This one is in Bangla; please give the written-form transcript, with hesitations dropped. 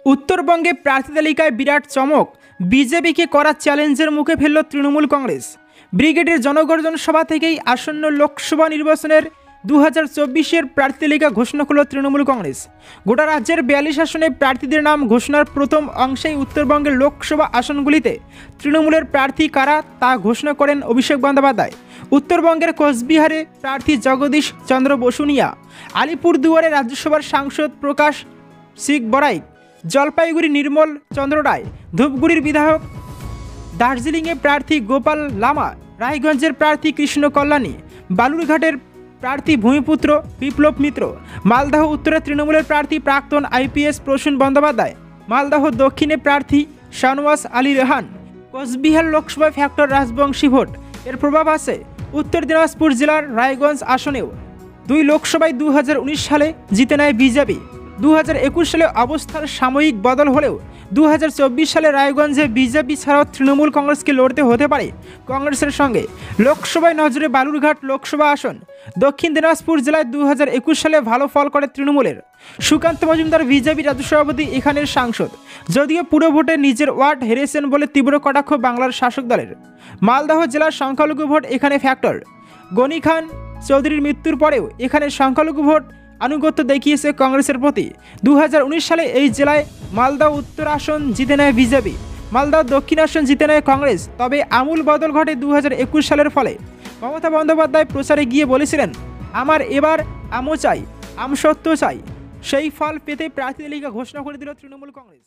উত্তরবঙ্গে প্রার্থী তালিকায় বিরাট চমক। বিজেপিকে করা চ্যালেঞ্জের মুখে ফেলল তৃণমূল কংগ্রেস। ব্রিগেডের জনগর্জন সভা থেকেই আসন্ন লোকসভা নির্বাচনের 2024-এর প্রার্থী তালিকা ঘোষণা করল তৃণমূল কংগ্রেস। গোটা রাজ্যের 42 আসনে প্রার্থীদের নাম ঘোষণার প্রথম অংশেই উত্তরবঙ্গের লোকসভা আসনগুলিতে তৃণমূলের প্রার্থী কারা তা ঘোষণা করেন অভিষেক বন্দ্যোপাধ্যায়। উত্তরবঙ্গের কোচবিহারে প্রার্থী জগদীশ চন্দ্র বসুনিয়া, আলিপুরদুয়ারে রাজ্যসভার সাংসদ প্রকাশ সিং বড়াইক, জলপাইগুড়ি নির্মল চন্দ্র রায়, ধূপগুড়ির বিধায়ক, দার্জিলিংয়ে প্রার্থী গোপাল লামা, রায়গঞ্জের প্রার্থী কৃষ্ণ কল্যাণী, বালুরঘাটের প্রার্থী ভূমিপুত্র বিপ্লব মিত্র, মালদহ উত্তরে তৃণমূলের প্রার্থী প্রাক্তন আইপিএস প্রসূন বন্দ্যোপাধ্যায়, মালদহ দক্ষিণে প্রার্থী শানওয়াজ আলী রেহান। কোচবিহার লোকসভায় ফ্যাক্টর রাজবংশী ভোট, এর প্রভাব আছে উত্তর দিনাজপুর জেলার রায়গঞ্জ আসনেও। 2 লোকসভায় 2019 সালে জিতে নেয় বিজেপি। 2021 সালে অবস্থার সাময়িক বদল হলেও 2024 সালে রায়গঞ্জে বিজেপি ছাড়াও তৃণমূল কংগ্রেসকে লড়তে হতে পারে কংগ্রেসের সঙ্গে। লোকসভায় নজরে বালুরঘাট লোকসভা আসন। দক্ষিণ দিনাজপুর জেলায় 2021 সালে ভালো ফল করে তৃণমূলের। সুকান্ত মজুমদার বিজেপি রাজ্য সভাপতি এখানের সাংসদ, যদিও পুরো ভোটে নিজের ওয়ার্ড হেরেছেন বলে তীব্র কটাক্ষ বাংলার শাসক দলের। মালদহ জেলার সংখ্যালঘু ভোট এখানে ফ্যাক্টর। গনি খান চৌধুরীর মৃত্যুর পরেও এখানে সংখ্যালঘু ভোট আনুগত্য দেখিয়েছে কংগ্রেসের প্রতি। 2019 সালে এই জেলায় মালদহ উত্তর আসন জিতে নেয় বিজেপি, মালদহ দক্ষিণ আসন জিতে নেয় কংগ্রেস। তবে আমূল বদল ঘটে 2021 সালের ফলে। মমতা বন্দ্যোপাধ্যায় প্রচারে গিয়ে বলেছিলেন, আমার এবার আমও চাই, আমসত্ত্ব চাই। সেই ফল পেতে প্রার্থী তালিকা ঘোষণা করে দিল তৃণমূল কংগ্রেস।